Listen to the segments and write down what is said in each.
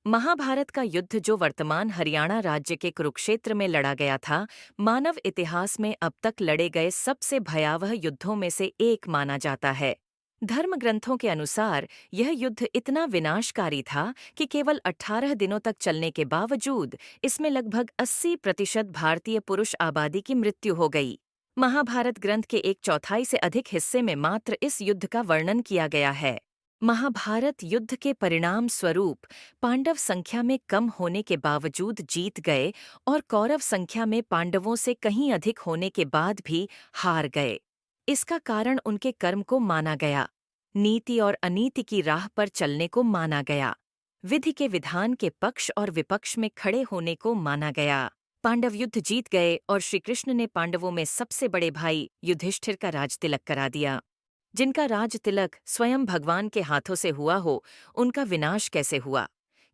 महाभारत का युद्ध जो वर्तमान हरियाणा राज्य के कुरुक्षेत्र में लड़ा गया था, मानव इतिहास में अब तक लड़े गए सबसे भयावह युद्धों में से एक माना जाता है। धर्म ग्रंथों के अनुसार यह युद्ध इतना विनाशकारी था कि केवल 18 दिनों तक चलने के बावजूद इसमें लगभग 80% भारतीय पुरुष आबादी की मृत्यु हो गई। महाभारत ग्रंथ के एक चौथाई से अधिक हिस्से में मात्र इस युद्ध का वर्णन किया गया है। महाभारत युद्ध के परिणाम स्वरूप पांडव संख्या में कम होने के बावजूद जीत गए और कौरव संख्या में पांडवों से कहीं अधिक होने के बाद भी हार गए। इसका कारण उनके कर्म को माना गया, नीति और अनीति की राह पर चलने को माना गया, विधि के विधान के पक्ष और विपक्ष में खड़े होने को माना गया। पांडव युद्ध जीत गए और श्री कृष्ण ने पांडवों में सबसे बड़े भाई युधिष्ठिर का राज तिलक करा दिया। जिनका राज तिलक स्वयं भगवान के हाथों से हुआ हो, उनका विनाश कैसे हुआ?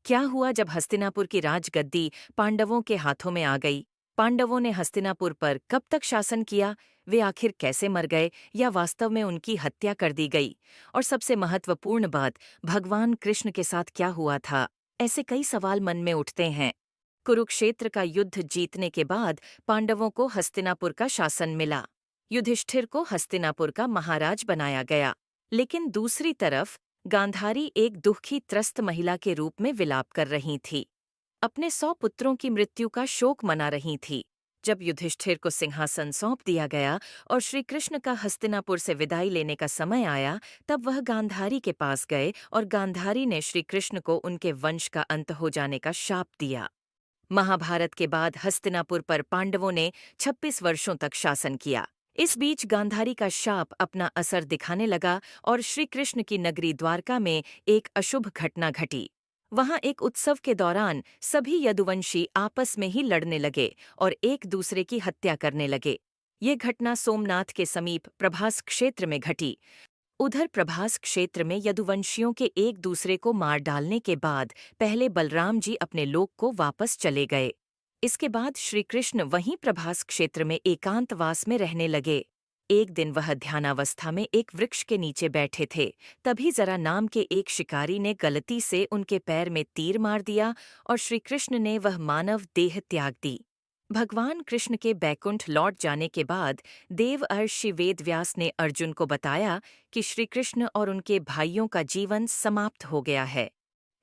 क्या हुआ जब हस्तिनापुर की राजगद्दी पांडवों के हाथों में आ गई? पांडवों ने हस्तिनापुर पर कब तक शासन किया? वे आखिर कैसे मर गए या वास्तव में उनकी हत्या कर दी गई? और सबसे महत्वपूर्ण बात, भगवान कृष्ण के साथ क्या हुआ था? ऐसे कई सवाल मन में उठते हैं। कुरुक्षेत्र का युद्ध जीतने के बाद पांडवों को हस्तिनापुर का शासन मिला। युधिष्ठिर को हस्तिनापुर का महाराज बनाया गया। लेकिन दूसरी तरफ गांधारी एक दुखी त्रस्त महिला के रूप में विलाप कर रही थी। अपने 100 पुत्रों की मृत्यु का शोक मना रही थी। जब युधिष्ठिर को सिंहासन सौंप दिया गया और श्री कृष्ण का हस्तिनापुर से विदाई लेने का समय आया, तब वह गांधारी के पास गए और गांधारी ने श्री कृष्ण को उनके वंश का अंत हो जाने का शाप दिया। महाभारत के बाद हस्तिनापुर पर पांडवों ने 26 वर्षों तक शासन किया। इस बीच गांधारी का शाप अपना असर दिखाने लगा और श्री कृष्ण की नगरी द्वारका में एक अशुभ घटना घटी। वहां एक उत्सव के दौरान सभी यदुवंशी आपस में ही लड़ने लगे और एक दूसरे की हत्या करने लगे। ये घटना सोमनाथ के समीप प्रभास क्षेत्र में घटी। उधर प्रभास क्षेत्र में यदुवंशियों के एक दूसरे को मार डालने के बाद पहले बलराम जी अपने लोक को वापस चले गए। इसके बाद श्री कृष्ण वहीं प्रभास क्षेत्र में एकांतवास में रहने लगे। एक दिन वह ध्यानावस्था में एक वृक्ष के नीचे बैठे थे। तभी जरा नाम के एक शिकारी ने गलती से उनके पैर में तीर मार दिया और श्री कृष्ण ने वह मानव देह त्याग दी। भगवान कृष्ण के बैकुंठ लौट जाने के बाद देव अर्षि वेदव्यास ने अर्जुन को बताया कि श्री कृष्ण और उनके भाइयों का जीवन समाप्त हो गया है।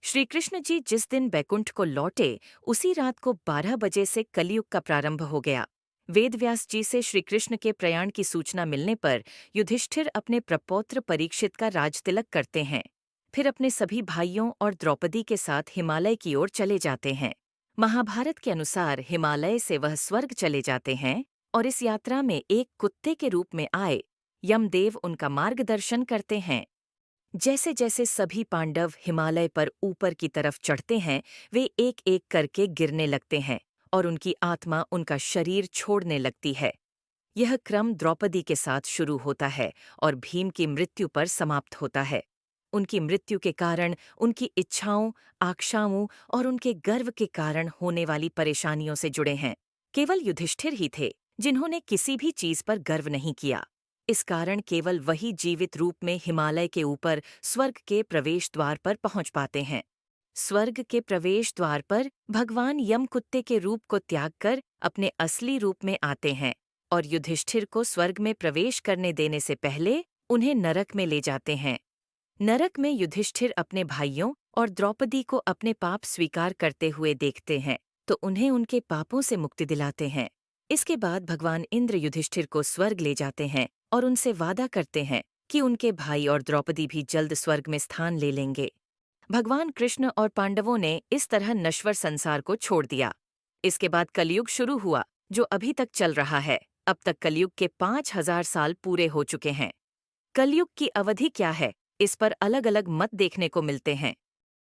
श्री कृष्ण जी जिस दिन बैकुंठ को लौटे, उसी रात को 12 बजे से कलयुग का प्रारंभ हो गया। वेदव्यास जी से श्री कृष्ण के प्रयाण की सूचना मिलने पर युधिष्ठिर अपने प्रपौत्र परीक्षित का राजतिलक करते हैं। फिर अपने सभी भाइयों और द्रौपदी के साथ हिमालय की ओर चले जाते हैं। महाभारत के अनुसार हिमालय से वह स्वर्ग चले जाते हैं और इस यात्रा में एक कुत्ते के रूप में आए यमदेव उनका मार्गदर्शन करते हैं। जैसे जैसे सभी पांडव हिमालय पर ऊपर की तरफ चढ़ते हैं, वे एक एक करके गिरने लगते हैं और उनकी आत्मा उनका शरीर छोड़ने लगती है। यह क्रम द्रौपदी के साथ शुरू होता है और भीम की मृत्यु पर समाप्त होता है। उनकी मृत्यु के कारण उनकी इच्छाओं, आकांक्षाओं और उनके गर्व के कारण होने वाली परेशानियों से जुड़े हैं। केवल युधिष्ठिर ही थे जिन्होंने किसी भी चीज पर गर्व नहीं किया। इस कारण केवल वही जीवित रूप में हिमालय के ऊपर स्वर्ग के प्रवेश द्वार पर पहुंच पाते हैं। स्वर्ग के प्रवेश द्वार पर भगवान यम कुत्ते के रूप को त्याग कर अपने असली रूप में आते हैं और युधिष्ठिर को स्वर्ग में प्रवेश करने देने से पहले उन्हें नरक में ले जाते हैं। नरक में युधिष्ठिर अपने भाइयों और द्रौपदी को अपने पाप स्वीकार करते हुए देखते हैं, तो उन्हें उनके पापों से मुक्ति दिलाते हैं। इसके बाद भगवान इंद्र युधिष्ठिर को स्वर्ग ले जाते हैं और उनसे वादा करते हैं कि उनके भाई और द्रौपदी भी जल्द स्वर्ग में स्थान ले लेंगे। भगवान कृष्ण और पांडवों ने इस तरह नश्वर संसार को छोड़ दिया। इसके बाद कलयुग शुरू हुआ, जो अभी तक चल रहा है। अब तक कलयुग के 5000 साल पूरे हो चुके हैं। कलयुग की अवधि क्या है, इस पर अलग अलग मत देखने को मिलते हैं।